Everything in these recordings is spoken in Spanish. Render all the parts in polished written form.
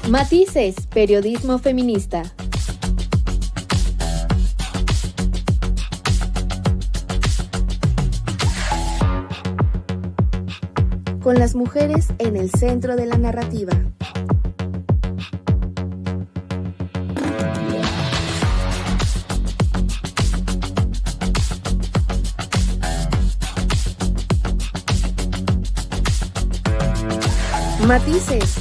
Matices, periodismo feminista. Con las mujeres en el centro de la narrativa. Matices.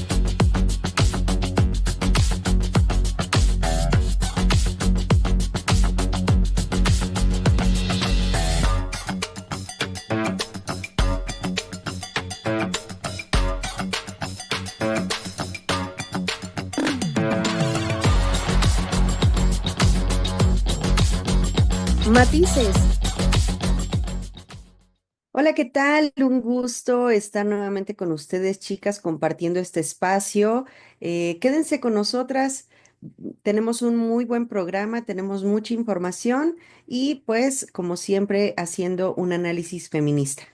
Matices. Hola, ¿qué tal? Un gusto estar nuevamente con ustedes, chicas, compartiendo este espacio. Quédense con nosotras. Tenemos un muy buen programa, tenemos mucha información y pues, como siempre, haciendo un análisis feminista.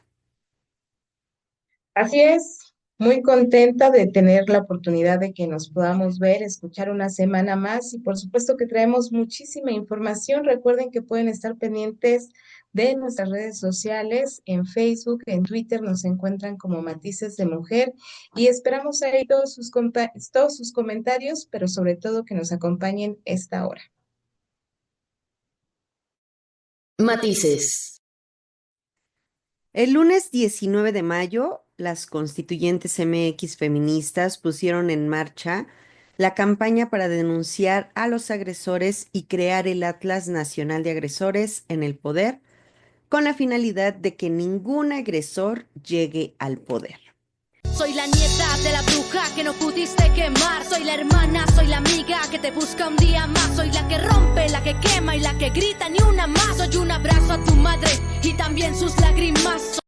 Así es, muy contenta de tener la oportunidad de que nos podamos ver, escuchar una semana más y por supuesto que traemos muchísima información. Recuerden que pueden estar pendientes de nuestras redes sociales, en Facebook, en Twitter nos encuentran como Matices de Mujer y esperamos ahí todos sus comentarios, pero sobre todo que nos acompañen esta hora. Matices. El lunes 19 de mayo, las constituyentes MX feministas pusieron en marcha la campaña para denunciar a los agresores y crear el Atlas Nacional de Agresores en el Poder, con la finalidad de que ningún agresor llegue al poder. Soy la nieta de la bruja que no pudiste quemar. Soy la hermana, soy la amiga que te busca un día más. Soy la que rompe, la que quema y la que grita ni una más. Soy un abrazo a tu madre y también sus lágrimas.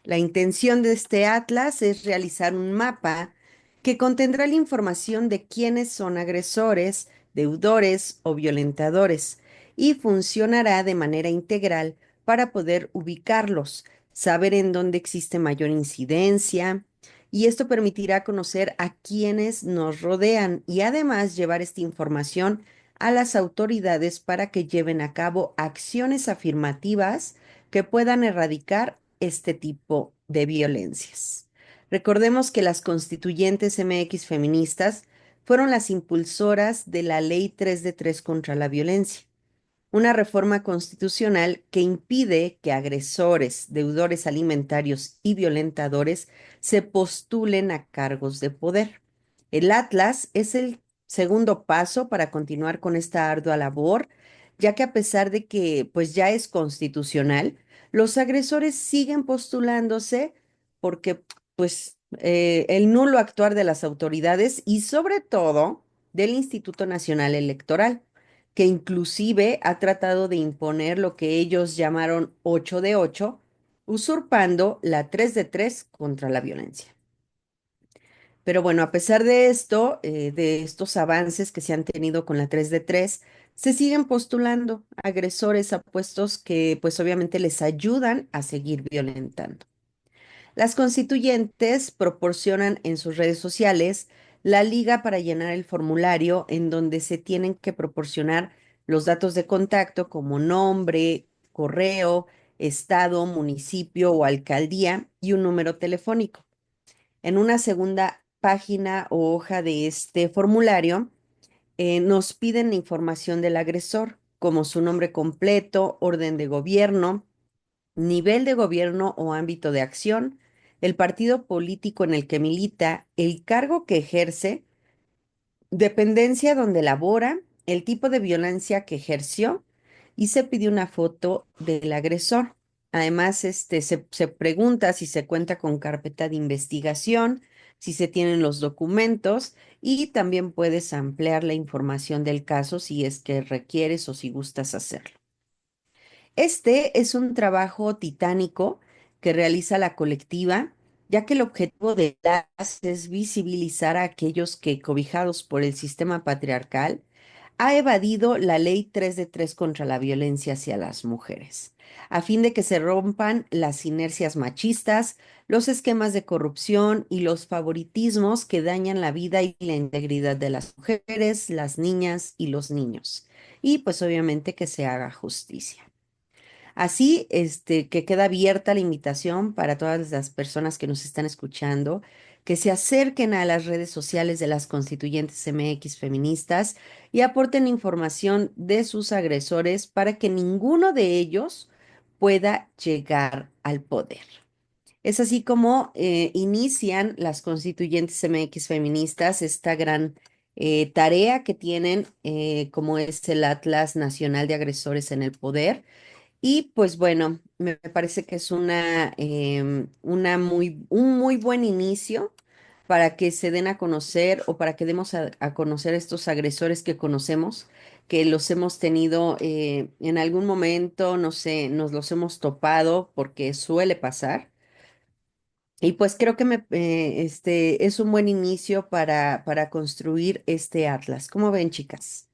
La intención de este atlas es realizar un mapa que contendrá la información de quiénes son agresores, deudores o violentadores y funcionará de manera integral para poder ubicarlos, saber en dónde existe mayor incidencia, y esto permitirá conocer a quienes nos rodean y además llevar esta información a las autoridades para que lleven a cabo acciones afirmativas que puedan erradicar este tipo de violencias. Recordemos que las constituyentes MX feministas fueron las impulsoras de la Ley 3 de 3 contra la violencia, una reforma constitucional que impide que agresores, deudores alimentarios y violentadores se postulen a cargos de poder. El Atlas es el segundo paso para continuar con esta ardua labor, ya que a pesar de que pues ya es constitucional, los agresores siguen postulándose porque pues el nulo actuar de las autoridades y sobre todo del Instituto Nacional Electoral, que inclusive ha tratado de imponer lo que ellos llamaron 8 de 8, usurpando la 3 de 3 contra la violencia. Pero bueno, a pesar de esto, de estos avances que se han tenido con la 3 de 3, se siguen postulando agresores a puestos que pues obviamente les ayudan a seguir violentando. Las constituyentes proporcionan en sus redes sociales la liga para llenar el formulario en donde se tienen que proporcionar los datos de contacto como nombre, correo, estado, municipio o alcaldía y un número telefónico. En una segunda página o hoja de este formulario, nos piden la información del agresor, como su nombre completo, orden de gobierno, nivel de gobierno o ámbito de acción, el partido político en el que milita, el cargo que ejerce, dependencia donde labora, el tipo de violencia que ejerció y se pide una foto del agresor. Además, se pregunta si se cuenta con carpeta de investigación, si se tienen los documentos y también puedes ampliar la información del caso si es que requieres o si gustas hacerlo. Este es un trabajo titánico que realiza la colectiva, ya que el objetivo de LAS es visibilizar a aquellos que, cobijados por el sistema patriarcal, ha evadido la ley 3 de 3 contra la violencia hacia las mujeres, a fin de que se rompan las inercias machistas, los esquemas de corrupción y los favoritismos que dañan la vida y la integridad de las mujeres, las niñas y los niños. Y pues obviamente que se haga justicia. Así, que queda abierta la invitación para todas las personas que nos están escuchando, que se acerquen a las redes sociales de las constituyentes MX feministas y aporten información de sus agresores para que ninguno de ellos pueda llegar al poder. Es así como inician las constituyentes MX feministas esta gran tarea que tienen, como es el Atlas Nacional de Agresores en el Poder. Y pues bueno, me parece que es un muy buen inicio para que se den a conocer o para que demos a conocer estos agresores que conocemos, que los hemos tenido en algún momento, no sé, nos los hemos topado porque suele pasar. Y pues creo que es un buen inicio para construir este atlas. ¿Cómo ven, chicas?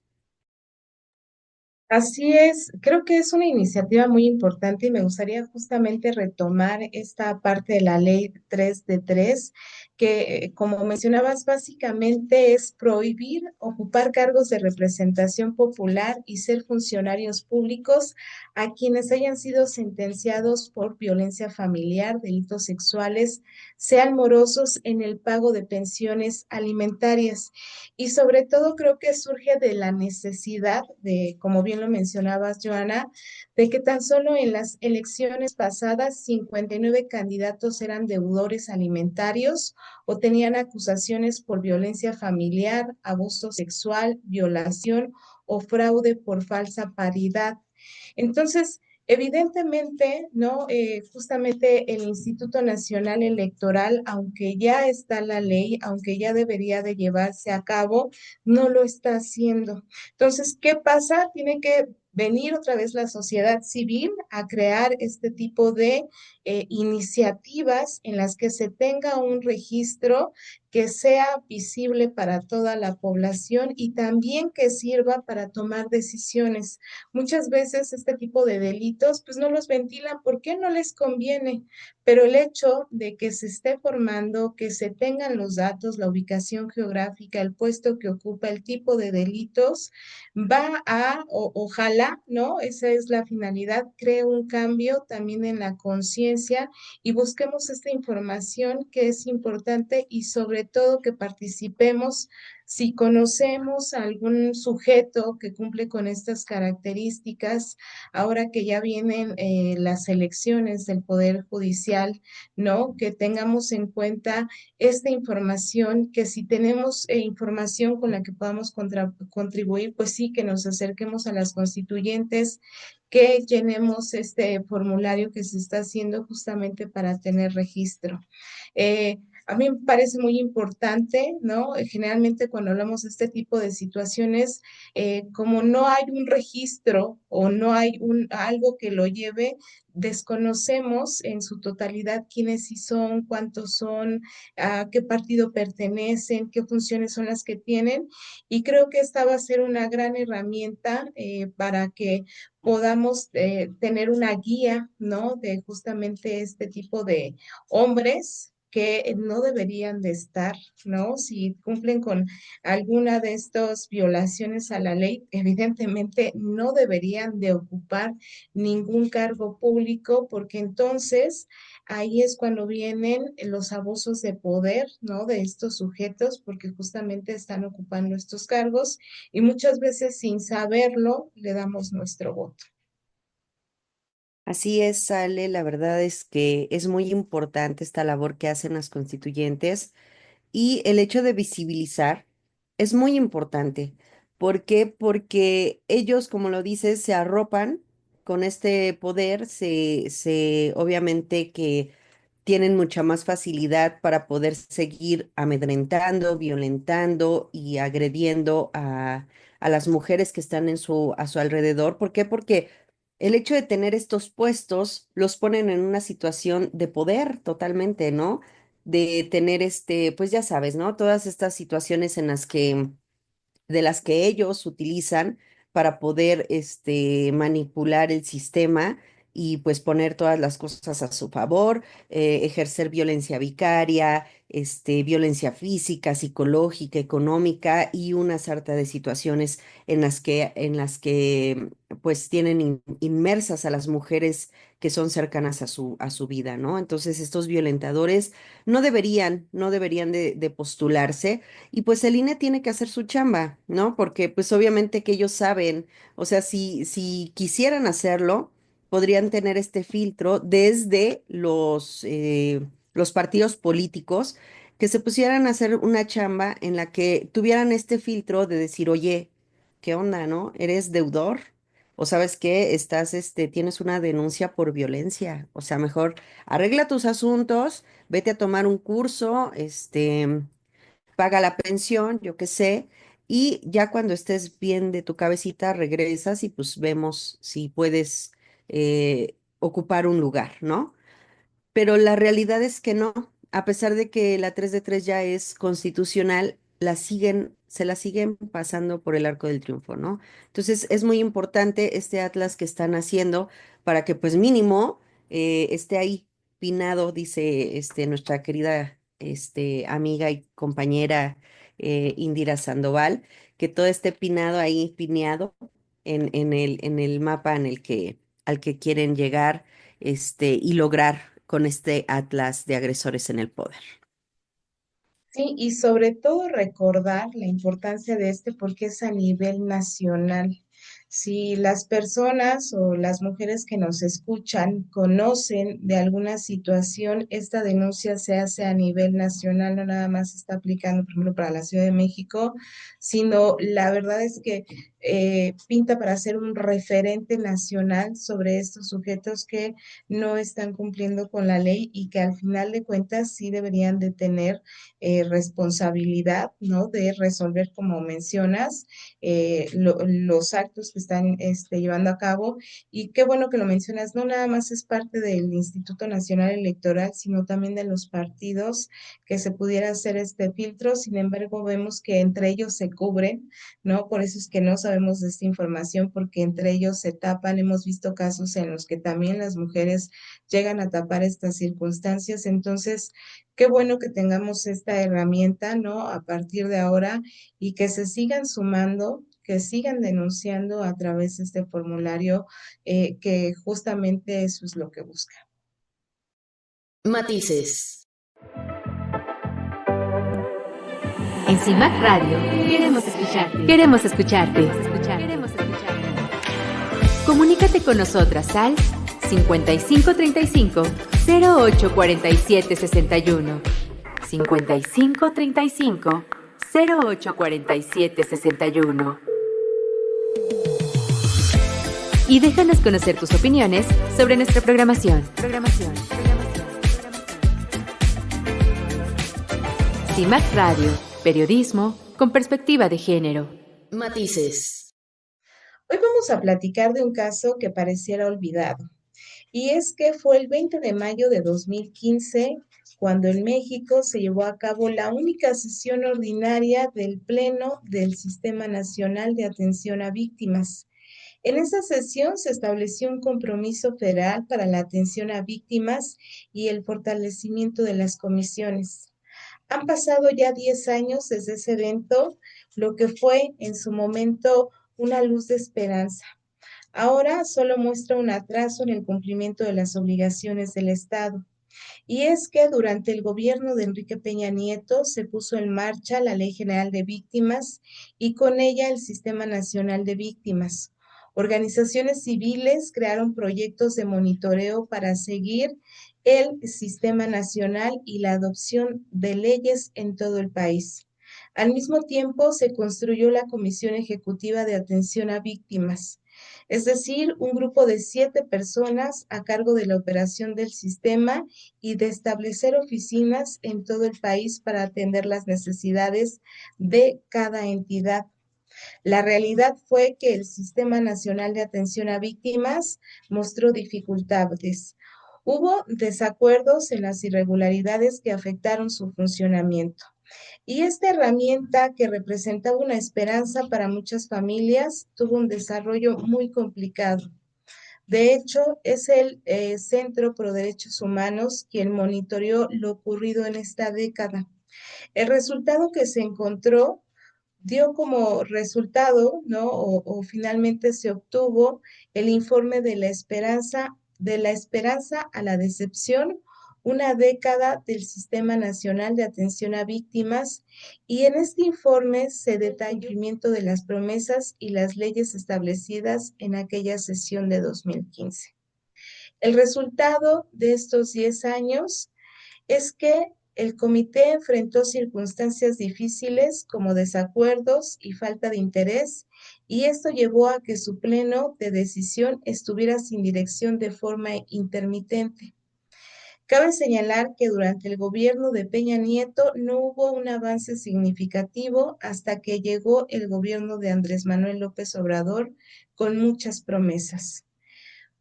Así es, creo que es una iniciativa muy importante y me gustaría justamente retomar esta parte de la ley 3 de 3, que como mencionabas, básicamente es prohibir ocupar cargos de representación popular y ser funcionarios públicos a quienes hayan sido sentenciados por violencia familiar, delitos sexuales, sean morosos en el pago de pensiones alimentarias. Y sobre todo creo que surge de la necesidad de, como bien lo mencionabas, Joana, de que tan solo en las elecciones pasadas 59 candidatos eran deudores alimentarios o tenían acusaciones por violencia familiar, abuso sexual, violación o fraude por falsa paridad. Entonces, evidentemente, ¿no? Justamente el Instituto Nacional Electoral, aunque ya está la ley, aunque ya debería de llevarse a cabo, no lo está haciendo. Entonces, ¿qué pasa? Tiene que venir otra vez la sociedad civil a crear este tipo de iniciativas en las que se tenga un registro que sea visible para toda la población y también que sirva para tomar decisiones. Muchas veces este tipo de delitos pues no los ventilan porque no les conviene, pero el hecho de que se esté formando, que se tengan los datos, la ubicación geográfica, el puesto que ocupa, el tipo de delitos, va a, ojalá, ¿no? Esa es la finalidad, cree un cambio también en la conciencia y busquemos esta información que es importante y sobre todo que participemos si conocemos a algún sujeto que cumple con estas características, ahora que ya vienen las elecciones del Poder Judicial, ¿no? Que tengamos en cuenta esta información, que si tenemos información con la que podamos contribuir, pues sí, que nos acerquemos a las constituyentes, que llenemos este formulario que se está haciendo justamente para tener registro. A mí me parece muy importante, ¿no? Generalmente cuando hablamos de este tipo de situaciones, como no hay un registro o no hay algo que lo lleve, desconocemos en su totalidad quiénes sí son, cuántos son, a qué partido pertenecen, qué funciones son las que tienen. Y creo que esta va a ser una gran herramienta para que podamos tener una guía, ¿no? De justamente este tipo de hombres que no deberían de estar, ¿no? Si cumplen con alguna de estas violaciones a la ley, evidentemente no deberían de ocupar ningún cargo público, porque entonces ahí es cuando vienen los abusos de poder, ¿no? De estos sujetos, porque justamente están ocupando estos cargos y muchas veces sin saberlo le damos nuestro voto. Así es, Ale, la verdad es que es muy importante esta labor que hacen las constituyentes y el hecho de visibilizar es muy importante. ¿Por qué? Porque ellos, como lo dices, se arropan con este poder, obviamente que tienen mucha más facilidad para poder seguir amedrentando, violentando y agrediendo a las mujeres que están a su alrededor. ¿Por qué? Porque el hecho de tener estos puestos los ponen en una situación de poder totalmente, ¿no? De tener pues ya sabes, ¿no? Todas estas situaciones en las que de las que ellos utilizan para poder manipular el sistema y pues poner todas las cosas a su favor, ejercer violencia vicaria, violencia física, psicológica, económica y una sarta de situaciones en las que pues tienen inmersas a las mujeres que son cercanas a su vida, ¿no? Entonces estos violentadores no deberían de postularse y pues el INE tiene que hacer su chamba, ¿no? Porque pues obviamente que ellos saben, o sea, si quisieran hacerlo, podrían tener este filtro desde los partidos políticos que se pusieran a hacer una chamba en la que tuvieran este filtro de decir, oye, ¿qué onda, no? ¿Eres deudor? O sabes qué, tienes una denuncia por violencia. O sea, mejor arregla tus asuntos, vete a tomar un curso, paga la pensión, yo qué sé, y ya cuando estés bien de tu cabecita, regresas y pues vemos si puedes ocupar un lugar, ¿no? Pero la realidad es que no, a pesar de que la 3 de 3 ya es constitucional, se la siguen pasando por el arco del triunfo, ¿no? Entonces es muy importante este atlas que están haciendo para que pues mínimo esté ahí pinado, dice nuestra querida amiga y compañera Indira Sandoval, que todo esté pinado ahí, pineado en el mapa al que quieren llegar y lograr con este atlas de agresores en el poder. Sí, y sobre todo recordar la importancia de este porque es a nivel nacional. Si las personas o las mujeres que nos escuchan conocen de alguna situación, esta denuncia se hace a nivel nacional, no nada más se está aplicando, por ejemplo, para la Ciudad de México, sino la verdad es que pinta para ser un referente nacional sobre estos sujetos que no están cumpliendo con la ley y que al final de cuentas sí deberían de tener responsabilidad, ¿no? De resolver, como mencionas, los actos que están llevando a cabo. Y qué bueno que lo mencionas, no nada más es parte del Instituto Nacional Electoral, sino también de los partidos que se pudiera hacer este filtro. Sin embargo, vemos que entre ellos se cubren, ¿no? Por eso es que no sabemos de esta información, porque entre ellos se tapan. Hemos visto casos en los que también las mujeres llegan a tapar estas circunstancias. Entonces, qué bueno que tengamos esta herramienta, ¿no? A partir de ahora y que se sigan sumando, que sigan denunciando a través de este formulario, que justamente eso es lo que busca. Matices. En CIMAC Radio queremos escucharte. Queremos escucharte. Queremos escucharte. Comunícate con nosotras al 5535 0847 61. 5535 0847 61. Y déjanos conocer tus opiniones sobre nuestra programación. CIMAC Radio, periodismo con perspectiva de género. Matices. Hoy vamos a platicar de un caso que pareciera olvidado. Y es que fue el 20 de mayo de 2015 cuando en México se llevó a cabo la única sesión ordinaria del Pleno del Sistema Nacional de Atención a Víctimas. En esa sesión se estableció un compromiso federal para la atención a víctimas y el fortalecimiento de las comisiones. Han pasado ya 10 años desde ese evento, lo que fue en su momento una luz de esperanza. Ahora solo muestra un atraso en el cumplimiento de las obligaciones del Estado. Y es que durante el gobierno de Enrique Peña Nieto se puso en marcha la Ley General de Víctimas y con ella el Sistema Nacional de Víctimas. Organizaciones civiles crearon proyectos de monitoreo para seguir el sistema nacional y la adopción de leyes en todo el país. Al mismo tiempo, se construyó la Comisión Ejecutiva de Atención a Víctimas, es decir, un grupo de 7 personas a cargo de la operación del sistema y de establecer oficinas en todo el país para atender las necesidades de cada entidad. La realidad fue que el Sistema Nacional de Atención a Víctimas mostró dificultades. Hubo desacuerdos en las irregularidades que afectaron su funcionamiento. Y esta herramienta que representaba una esperanza para muchas familias tuvo un desarrollo muy complicado. De hecho, es el Centro Pro Derechos Humanos quien monitoreó lo ocurrido en esta década. El resultado que se encontró dio como resultado, ¿no? O finalmente se obtuvo el informe de la esperanza a la decepción, una década del Sistema Nacional de Atención a Víctimas, y en este informe se detalla el cumplimiento de las promesas y las leyes establecidas en aquella sesión de 2015. El resultado de estos 10 años es que el comité enfrentó circunstancias difíciles como desacuerdos y falta de interés, y esto llevó a que su pleno de decisión estuviera sin dirección de forma intermitente. Cabe señalar que durante el gobierno de Peña Nieto no hubo un avance significativo hasta que llegó el gobierno de Andrés Manuel López Obrador con muchas promesas.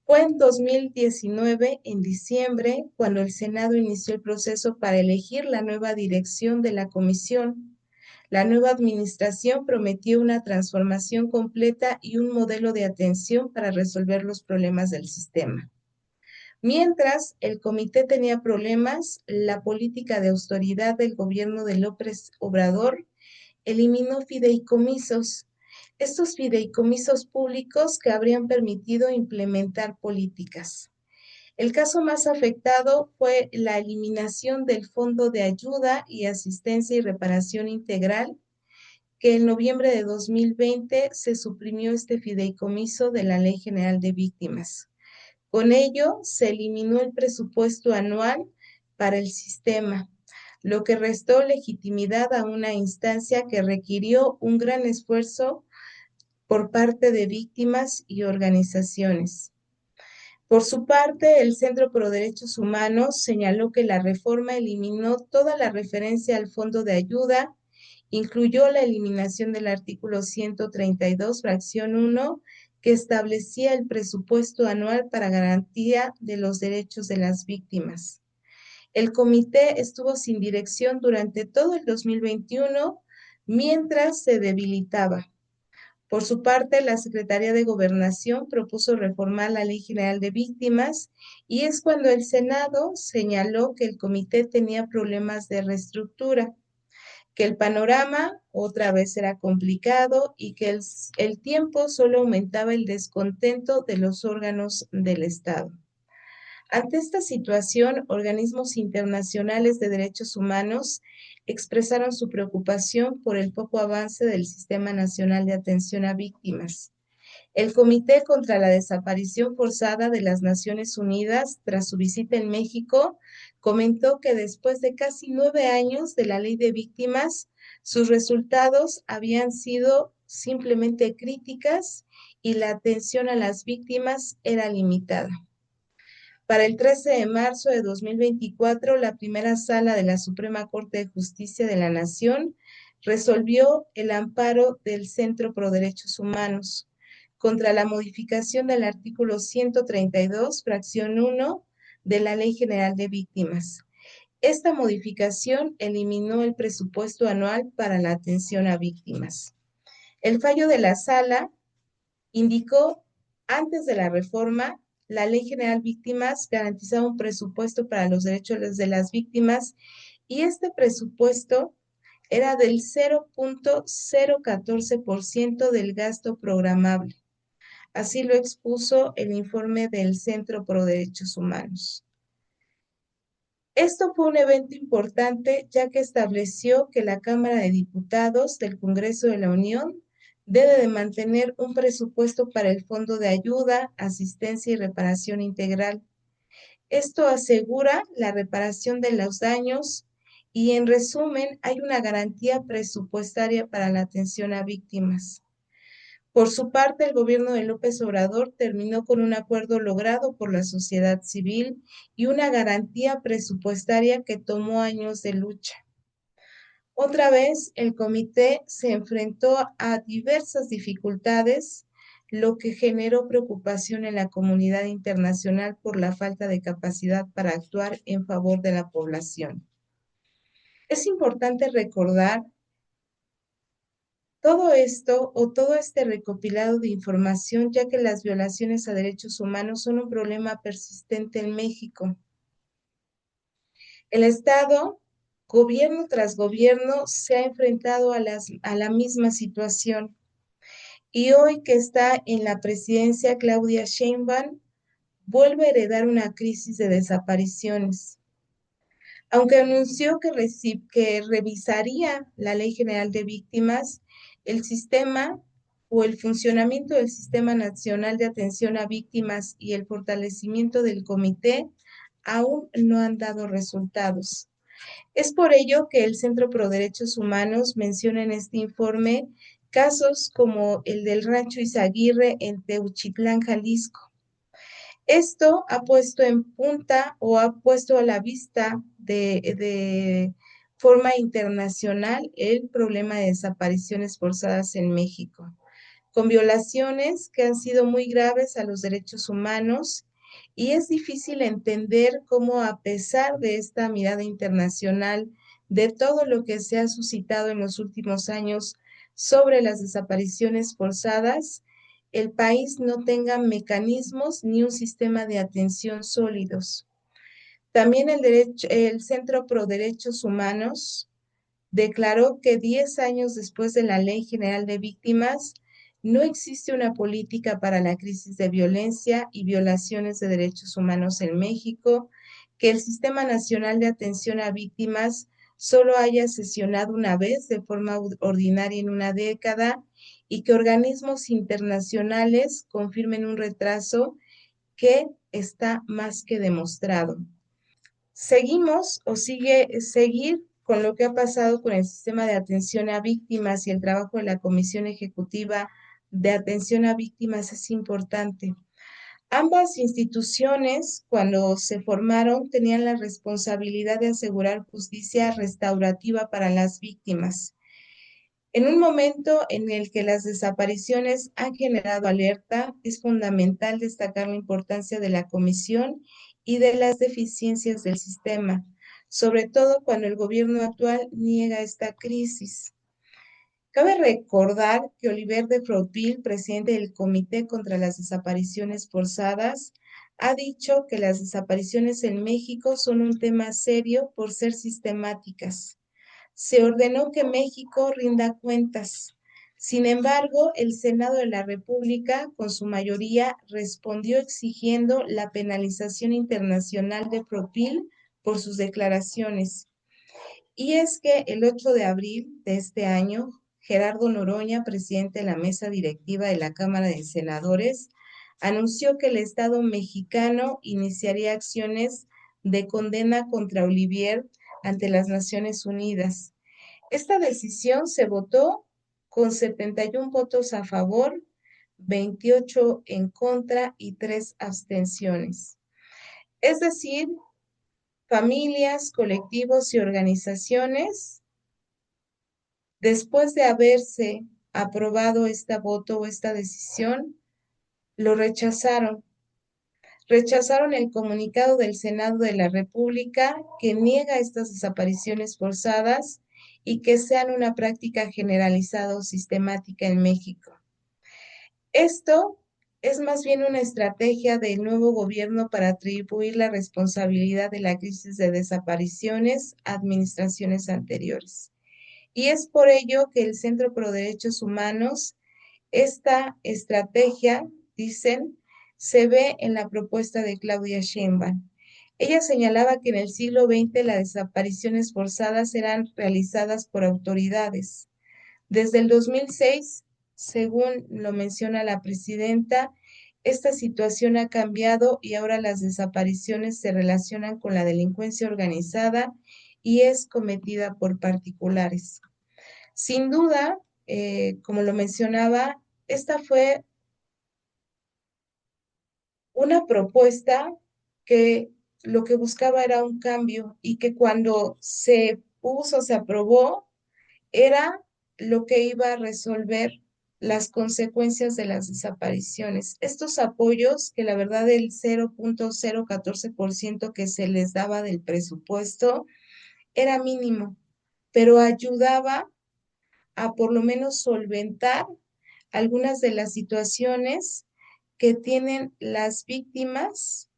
Fue en 2019, en diciembre, cuando el Senado inició el proceso para elegir la nueva dirección de la comisión. La nueva administración prometió una transformación completa y un modelo de atención para resolver los problemas del sistema. Mientras el comité tenía problemas, la política de austeridad del gobierno de López Obrador eliminó fideicomisos. Estos fideicomisos públicos que habrían permitido implementar políticas. El caso más afectado fue la eliminación del Fondo de Ayuda y Asistencia y Reparación Integral, que en noviembre de 2020 se suprimió este fideicomiso de la Ley General de Víctimas. Con ello, se eliminó el presupuesto anual para el sistema, lo que restó legitimidad a una instancia que requirió un gran esfuerzo por parte de víctimas y organizaciones. Por su parte, el Centro Pro Derechos Humanos señaló que la reforma eliminó toda la referencia al fondo de ayuda, incluyó la eliminación del artículo 132, fracción 1, que establecía el presupuesto anual para garantía de los derechos de las víctimas. El comité estuvo sin dirección durante todo el 2021 mientras se debilitaba. Por su parte, la Secretaría de Gobernación propuso reformar la Ley General de Víctimas, y es cuando el Senado señaló que el comité tenía problemas de reestructura, que el panorama otra vez era complicado y que el tiempo solo aumentaba el descontento de los órganos del Estado. Ante esta situación, organismos internacionales de derechos humanos expresaron su preocupación por el poco avance del Sistema Nacional de Atención a Víctimas. El Comité contra la Desaparición Forzada de las Naciones Unidas, tras su visita en México, comentó que después de casi 9 años de la Ley de Víctimas, sus resultados habían sido simplemente críticas y la atención a las víctimas era limitada. Para el 13 de marzo de 2024, la primera sala de la Suprema Corte de Justicia de la Nación resolvió el amparo del Centro Pro Derechos Humanos contra la modificación del artículo 132, fracción 1 de la Ley General de Víctimas. Esta modificación eliminó el presupuesto anual para la atención a víctimas. El fallo de la sala indicó, antes de la reforma, la Ley General Víctimas garantizaba un presupuesto para los derechos de las víctimas, y este presupuesto era del 0.014% del gasto programable. Así lo expuso el informe del Centro Pro Derechos Humanos. Esto fue un evento importante, ya que estableció que la Cámara de Diputados del Congreso de la Unión debe de mantener un presupuesto para el Fondo de Ayuda, Asistencia y Reparación Integral. Esto asegura la reparación de los daños y, en resumen, hay una garantía presupuestaria para la atención a víctimas. Por su parte, el gobierno de López Obrador terminó con un acuerdo logrado por la sociedad civil y una garantía presupuestaria que tomó años de lucha. Otra vez, el comité se enfrentó a diversas dificultades, lo que generó preocupación en la comunidad internacional por la falta de capacidad para actuar en favor de la población. Es importante recordar todo esto o todo este recopilado de información, ya que las violaciones a derechos humanos son un problema persistente en México. El Estado, gobierno tras gobierno, se ha enfrentado a la misma situación. Y hoy que está en la presidencia Claudia Sheinbaum, vuelve a heredar una crisis de desapariciones. Aunque anunció que revisaría la Ley General de Víctimas, el sistema o el funcionamiento del Sistema Nacional de Atención a Víctimas y el fortalecimiento del comité aún no han dado resultados. Es por ello que el Centro Pro Derechos Humanos menciona en este informe casos como el del Rancho Izaguirre en Teuchitlán, Jalisco. Esto ha puesto en punta o ha puesto a la vista de forma internacional el problema de desapariciones forzadas en México, con violaciones que han sido muy graves a los derechos humanos, y es difícil entender cómo, a pesar de esta mirada internacional, de todo lo que se ha suscitado en los últimos años sobre las desapariciones forzadas, el país no tenga mecanismos ni un sistema de atención sólidos. También el Centro Pro Derechos Humanos declaró que 10 años después de la Ley General de Víctimas, no existe una política para la crisis de violencia y violaciones de derechos humanos en México, que el Sistema Nacional de Atención a Víctimas solo haya sesionado una vez de forma ordinaria en una década y que organismos internacionales confirmen un retraso que está más que demostrado. Seguimos o seguir con lo que ha pasado con el sistema de atención a víctimas y el trabajo de la Comisión Ejecutiva de Atención a Víctimas es importante. Ambas instituciones, cuando se formaron, tenían la responsabilidad de asegurar justicia restaurativa para las víctimas. En un momento en el que las desapariciones han generado alerta, es fundamental destacar la importancia de la comisión y de las deficiencias del sistema, sobre todo cuando el gobierno actual niega esta crisis. Cabe recordar que Oliver de Fruitville, presidente del Comité contra las Desapariciones Forzadas, ha dicho que las desapariciones en México son un tema serio por ser sistemáticas. Se ordenó que México rinda cuentas. Sin embargo, el Senado de la República, con su mayoría, respondió exigiendo la penalización internacional de Profil por sus declaraciones. Y es que el 8 de abril de este año, Gerardo Noroña, presidente de la mesa directiva de la Cámara de Senadores, anunció que el Estado mexicano iniciaría acciones de condena contra Olivier ante las Naciones Unidas. Esta decisión se votó con 71 votos a favor, 28 en contra y 3 abstenciones. Es decir, familias, colectivos y organizaciones, después de haberse aprobado este voto o esta decisión, lo rechazaron. Rechazaron el comunicado del Senado de la República que niega estas desapariciones forzadas y que sean una práctica generalizada o sistemática en México. Esto es más bien una estrategia del nuevo gobierno para atribuir la responsabilidad de la crisis de desapariciones a administraciones anteriores. Y es por ello que el Centro Pro Derechos Humanos, esta estrategia, dicen, se ve en la propuesta de Claudia Sheinbaum. Ella señalaba que en el siglo XX las desapariciones forzadas eran realizadas por autoridades. Desde el 2006, según lo menciona la presidenta, esta situación ha cambiado y ahora las desapariciones se relacionan con la delincuencia organizada y es cometida por particulares. Sin duda, como lo mencionaba, esta fue una propuesta que lo que buscaba era un cambio y que cuando se puso, se aprobó, era lo que iba a resolver las consecuencias de las desapariciones. Estos apoyos, que la verdad el 0.014% que se les daba del presupuesto era mínimo. pero ayudaba a por lo menos solventar algunas de las situaciones que tienen las víctimas,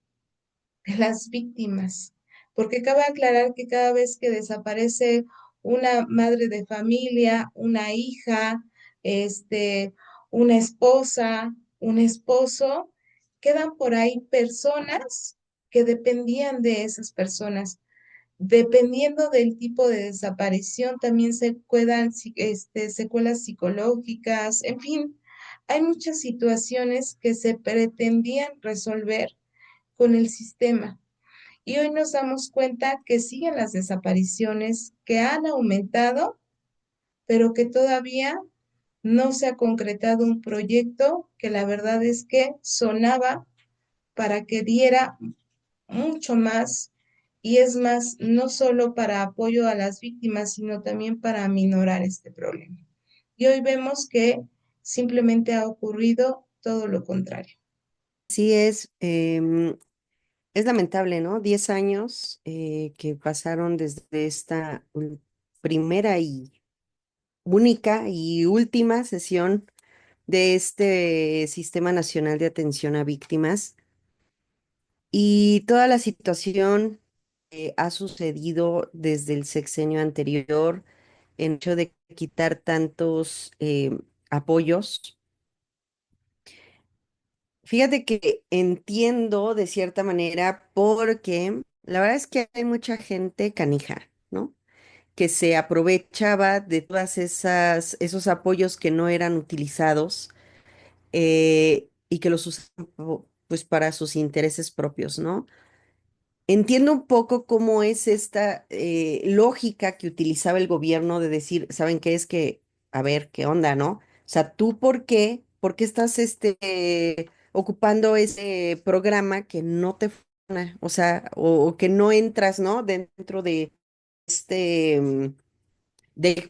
porque cabe aclarar que cada vez que desaparece una madre de familia, una hija, este, una esposa, un esposo, quedan por ahí personas que dependían de esas personas. Dependiendo del tipo de desaparición, también se quedan secuelas psicológicas, en fin, hay muchas situaciones que se pretendían resolver con el sistema. Y hoy nos damos cuenta que siguen las desapariciones, que han aumentado, pero que todavía no se ha concretado un proyecto que la verdad es que sonaba para que diera mucho más, y es más, no solo para apoyo a las víctimas, sino también para aminorar este problema. Y hoy vemos que simplemente ha ocurrido todo lo contrario. Sí es lamentable, ¿no? 10 años que pasaron desde esta primera y única y última sesión de este Sistema Nacional de Atención a Víctimas y toda la situación ha sucedido desde el sexenio anterior, en hecho de quitar tantos apoyos. Fíjate que entiendo de cierta manera porque la verdad es que hay mucha gente canija, ¿no? Que se aprovechaba de todas esos apoyos que no eran utilizados y que los usaban pues para sus intereses propios, ¿no? Entiendo un poco cómo es esta lógica que utilizaba el gobierno de decir, ¿saben qué es que, a ver, qué onda, ¿no? O sea, ¿tú por qué estás ocupando ese programa que no te funciona? O sea, o que no entras, ¿no? Dentro de este,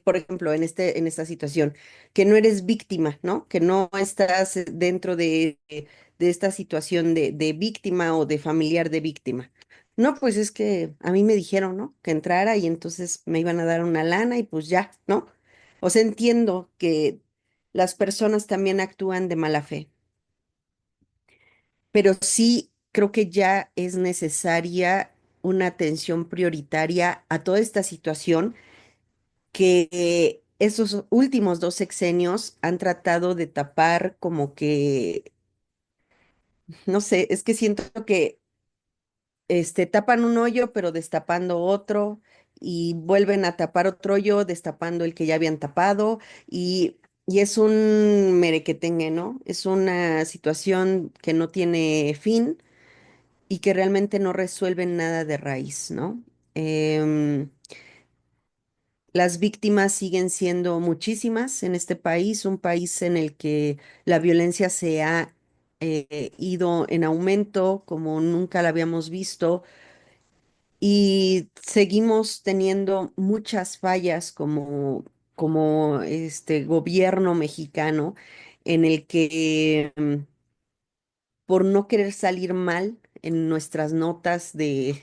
por ejemplo, en esta situación, que no eres víctima, ¿no? Que no estás dentro de esta situación de víctima o de familiar de víctima. No, pues es que a mí me dijeron, ¿no? Que entrara y entonces me iban a dar una lana y pues ya, ¿no? O sea, entiendo que las personas también actúan de mala fe, pero sí creo que ya es necesaria una atención prioritaria a toda esta situación que esos últimos 2 sexenios han tratado de tapar como que, no sé, es que siento que tapan un hoyo pero destapando otro y vuelven a tapar otro hoyo destapando el que ya habían tapado y es un merequetengue, ¿no? Es una situación que no tiene fin y que realmente no resuelve nada de raíz, ¿no? Em, Las víctimas siguen siendo muchísimas en este país, un país en el que la violencia se ha ido en aumento como nunca la habíamos visto y seguimos teniendo muchas fallas como este gobierno mexicano en el que por no querer salir mal en nuestras notas de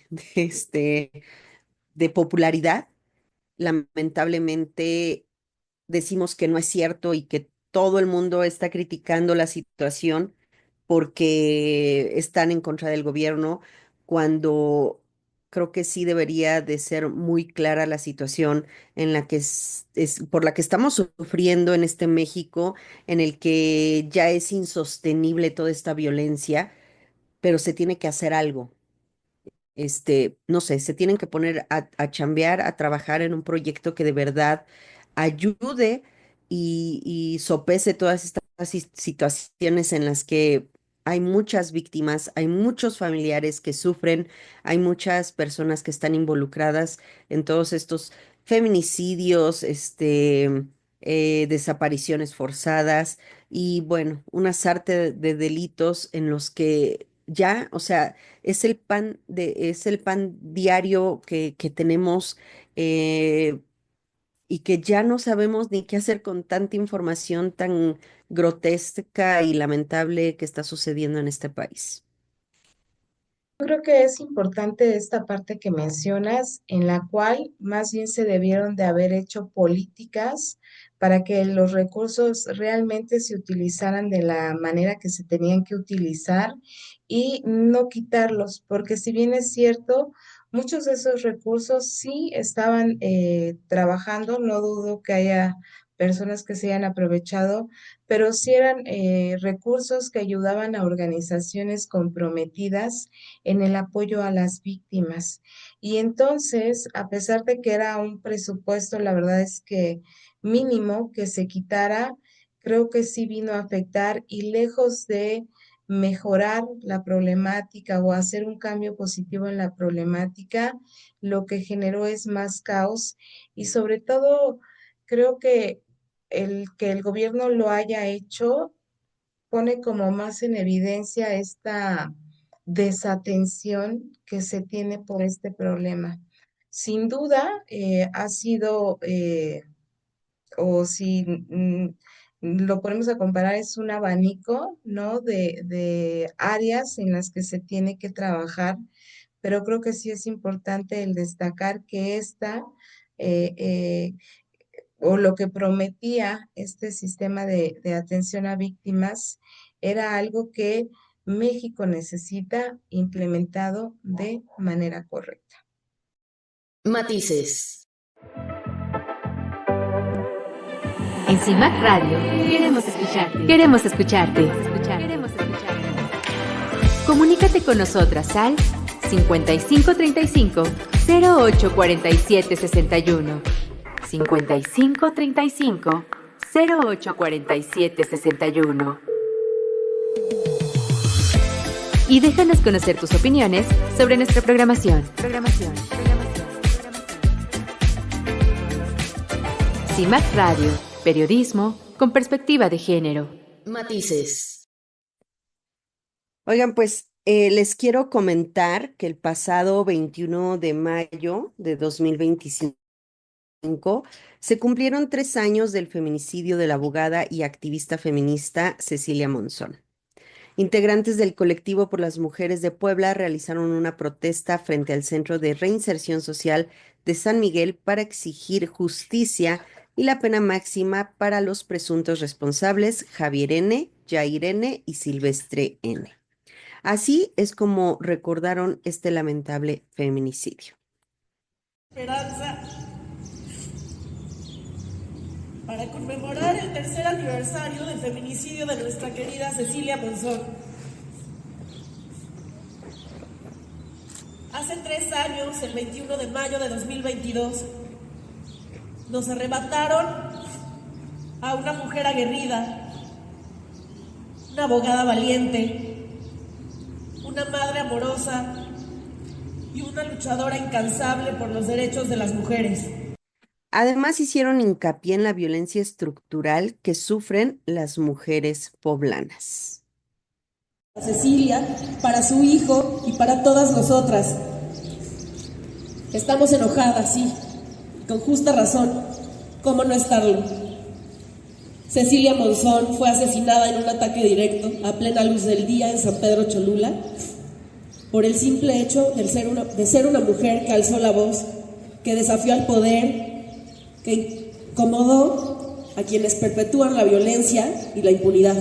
popularidad, lamentablemente decimos que no es cierto y que todo el mundo está criticando la situación porque están en contra del gobierno, cuando creo que sí debería de ser muy clara la situación en la que por la que estamos sufriendo en este México, en el que ya es insostenible toda esta violencia, pero se tiene que hacer algo. No sé, se tienen que poner a chambear, a trabajar en un proyecto que de verdad ayude y sopese todas estas situaciones en las que hay muchas víctimas, hay muchos familiares que sufren, hay muchas personas que están involucradas en todos estos feminicidios, desapariciones forzadas y bueno, una sarta de delitos en los que ya, o sea, es el pan diario que tenemos eh, y que ya no sabemos ni qué hacer con tanta información tan grotesca y lamentable que está sucediendo en este país. Creo que es importante esta parte que mencionas, en la cual más bien se debieron de haber hecho políticas para que los recursos realmente se utilizaran de la manera que se tenían que utilizar y no quitarlos, porque si bien es cierto, muchos de esos recursos sí estaban trabajando, no dudo que haya personas que se hayan aprovechado, pero sí eran recursos que ayudaban a organizaciones comprometidas en el apoyo a las víctimas. Y entonces, a pesar de que era un presupuesto, la verdad es que mínimo que se quitara, creo que sí vino a afectar y lejos de mejorar la problemática o hacer un cambio positivo en la problemática, lo que generó es más caos y sobre todo creo que el gobierno lo haya hecho pone como más en evidencia esta desatención que se tiene por este problema. Sin duda, ha sido, o si lo ponemos a comparar, es un abanico, ¿no? De áreas en las que se tiene que trabajar, pero creo que sí es importante el destacar que esta, eh, eh, o lo que prometía este sistema de atención a víctimas era algo que México necesita implementado de manera correcta. Matices. En CIMAC Radio queremos escucharte. Queremos escucharte. Queremos escucharte. Comunícate con nosotras al 5535 0847 61. 5535 0847 61. Y déjanos conocer tus opiniones sobre nuestra programación. CIMAC Radio, periodismo con perspectiva de género. Matices. Oigan, pues les quiero comentar que el pasado 21 de mayo de 2025 se cumplieron 3 años del feminicidio de la abogada y activista feminista Cecilia Monzón. Integrantes del colectivo por las mujeres de Puebla realizaron una protesta frente al Centro de Reinserción Social de San Miguel para exigir justicia y la pena máxima para los presuntos responsables Javier N., Jair N. y Silvestre N. Así es como recordaron este lamentable feminicidio. Esperanza para conmemorar el tercer aniversario del feminicidio de nuestra querida Cecilia Monzón. Hace 3 años, el 21 de mayo de 2022, nos arrebataron a una mujer aguerrida, una abogada valiente, una madre amorosa y una luchadora incansable por los derechos de las mujeres. Además, hicieron hincapié en la violencia estructural que sufren las mujeres poblanas. Cecilia, para su hijo y para todas nosotras. Estamos enojadas, sí, con justa razón. ¿Cómo no estarlo? Cecilia Monzón fue asesinada en un ataque directo a plena luz del día en San Pedro Cholula por el simple hecho de ser una mujer que alzó la voz, que desafió al poder, que incomodó a quienes perpetúan la violencia y la impunidad.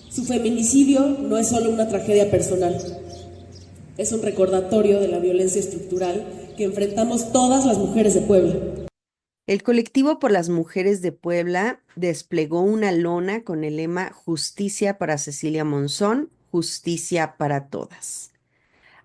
Su feminicidio no es solo una tragedia personal, es un recordatorio de la violencia estructural que enfrentamos todas las mujeres de Puebla. El colectivo por las mujeres de Puebla desplegó una lona con el lema Justicia para Cecilia Monzón, justicia para todas.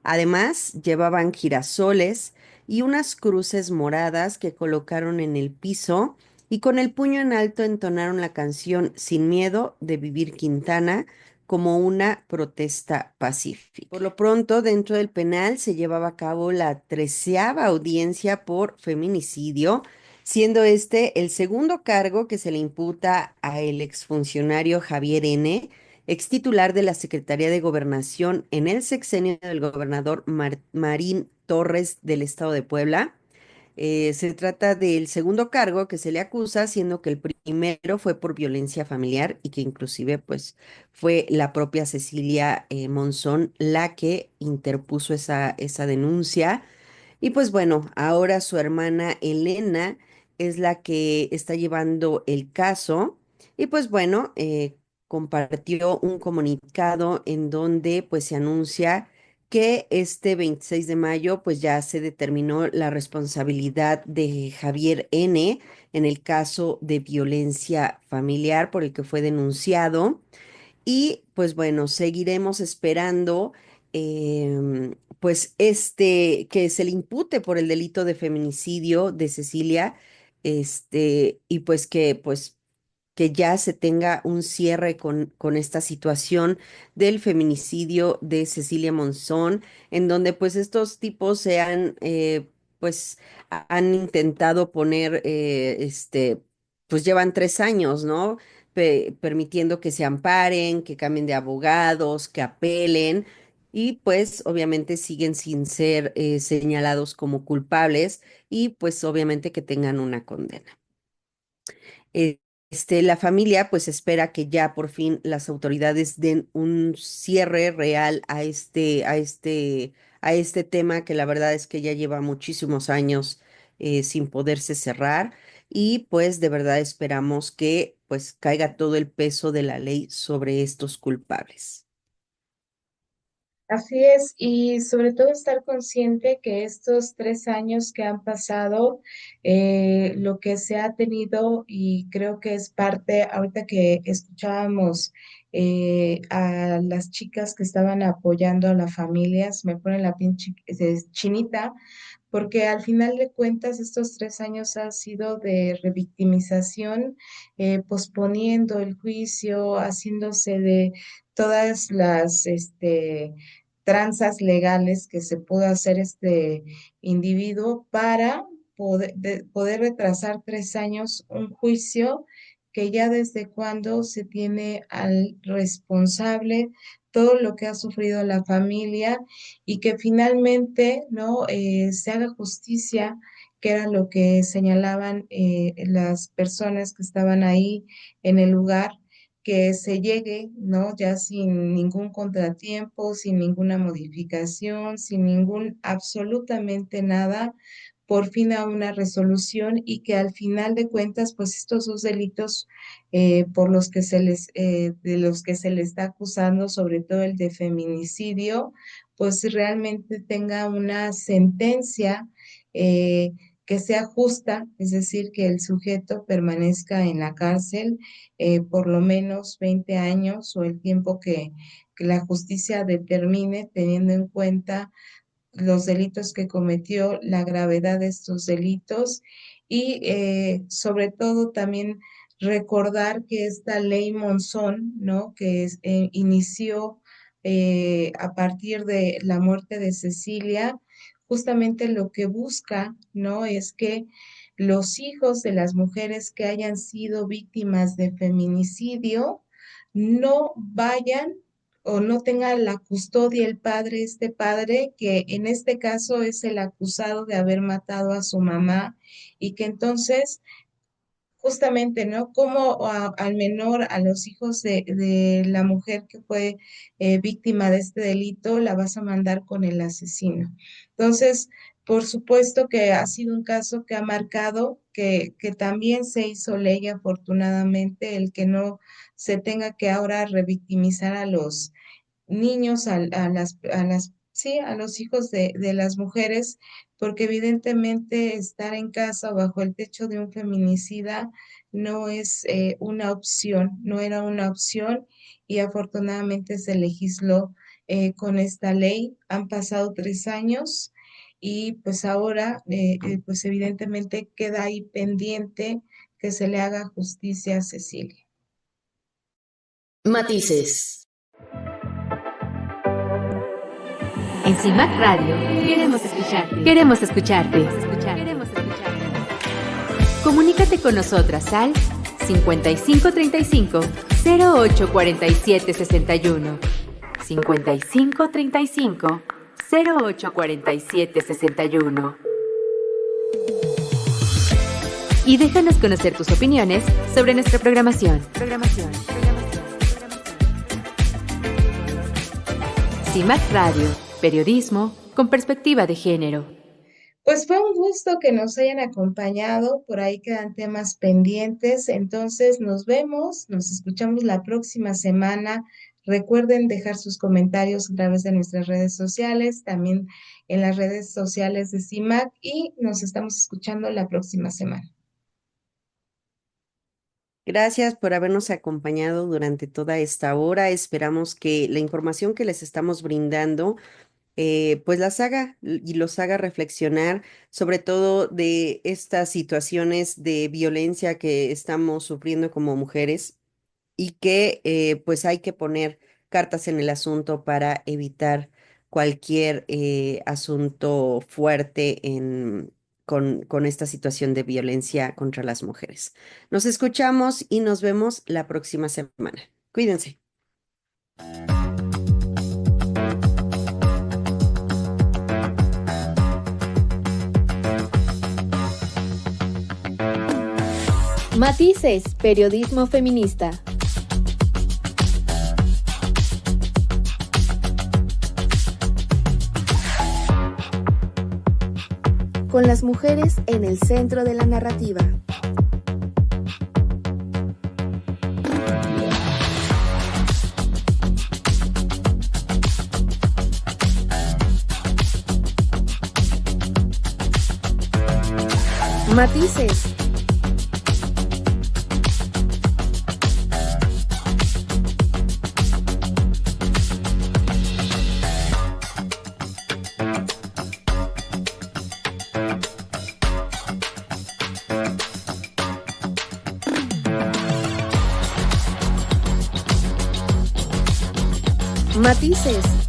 Además, llevaban girasoles y unas cruces moradas que colocaron en el piso y con el puño en alto entonaron la canción Sin Miedo de Vivir Quintana como una protesta pacífica. Por lo pronto, dentro del penal se llevaba a cabo la 13ª audiencia por feminicidio, siendo este el segundo cargo que se le imputa a el exfuncionario Javier N., ex titular de la Secretaría de Gobernación en el sexenio del gobernador Marín Torres del Estado de Puebla. Se trata del segundo cargo que se le acusa, siendo que el primero fue por violencia familiar y que inclusive pues fue la propia Cecilia Monzón la que interpuso esa denuncia. Y pues bueno, ahora su hermana Elena es la que está llevando el caso y pues bueno, compartió un comunicado en donde pues se anuncia que este 26 de mayo pues ya se determinó la responsabilidad de Javier N. en el caso de violencia familiar por el que fue denunciado. Y pues bueno, seguiremos esperando pues que se le impute por el delito de feminicidio de Cecilia, y pues que ya se tenga un cierre con esta situación del feminicidio de Cecilia Monzón, en donde pues estos tipos pues han intentado poner, pues llevan 3 años, ¿no? Permitiendo que se amparen, que cambien de abogados, que apelen. Y pues obviamente siguen sin ser señalados como culpables y pues obviamente que tengan una condena. Eh, la familia pues espera que ya por fin las autoridades den un cierre real a este tema que la verdad es que ya lleva muchísimos años sin poderse cerrar y pues de verdad esperamos que pues caiga todo el peso de la ley sobre estos culpables. Así es, y sobre todo estar consciente que estos 3 años que han pasado, lo que se ha tenido, y creo que es parte, ahorita que escuchábamos a las chicas que estaban apoyando a las familias, me pone la piel chinita, porque al final de cuentas estos 3 años han sido de revictimización, posponiendo el juicio, haciéndose de todas las tranzas legales que se pudo hacer este individuo para poder retrasar 3 años un juicio que ya desde cuando se tiene al responsable, todo lo que ha sufrido la familia y que finalmente no se haga justicia, que era lo que señalaban las personas que estaban ahí en el lugar, que se llegue, ¿no? Ya sin ningún contratiempo, sin ninguna modificación, sin ningún absolutamente nada, por fin a una resolución y que al final de cuentas, pues estos dos delitos por los que de los que se le está acusando, sobre todo el de feminicidio, pues realmente tenga una sentencia que sea justa, es decir, que el sujeto permanezca en la cárcel por lo menos 20 años o el tiempo que la justicia determine, teniendo en cuenta los delitos que cometió, la gravedad de estos delitos y sobre todo también recordar que esta ley Monzón, ¿no? Inició a partir de la muerte de Cecilia, justamente lo que busca, ¿no? Es que los hijos de las mujeres que hayan sido víctimas de feminicidio no vayan o no tenga la custodia el padre, este padre, que en este caso es el acusado de haber matado a su mamá y que entonces justamente, ¿no? Como al menor, a los hijos de la mujer que fue víctima de este delito, la vas a mandar con el asesino. Entonces, por supuesto que ha sido un caso que ha marcado, que también se hizo ley afortunadamente, el que no se tenga que ahora revictimizar a los niños, sí, a los hijos de las mujeres, porque evidentemente estar en casa bajo el techo de un feminicida no es una opción, no era una opción y afortunadamente se legisló con esta ley. Han pasado 3 años y pues ahora, pues evidentemente queda ahí pendiente que se le haga justicia a Cecilia. Matices. En CIMAC Radio queremos escucharte. Queremos escucharte. Comunícate con nosotras al 5535 0847 61. 5535 0847 61. y déjanos conocer tus opiniones sobre nuestra programación. CIMAC Radio, periodismo con perspectiva de género. Pues fue un gusto que nos hayan acompañado, por ahí quedan temas pendientes, entonces nos vemos, nos escuchamos la próxima semana. Recuerden dejar sus comentarios a través de nuestras redes sociales, también en las redes sociales de CIMAC, y nos estamos escuchando la próxima semana. Gracias por habernos acompañado durante toda esta hora. Esperamos que la información que les estamos brindando pues las haga y los haga reflexionar sobre todo de estas situaciones de violencia que estamos sufriendo como mujeres y que pues hay que poner cartas en el asunto para evitar cualquier asunto fuerte con esta situación de violencia contra las mujeres. Nos escuchamos y nos vemos la próxima semana. Cuídense. Matices, periodismo feminista. Con las mujeres en el centro de la narrativa. Matices. Matices.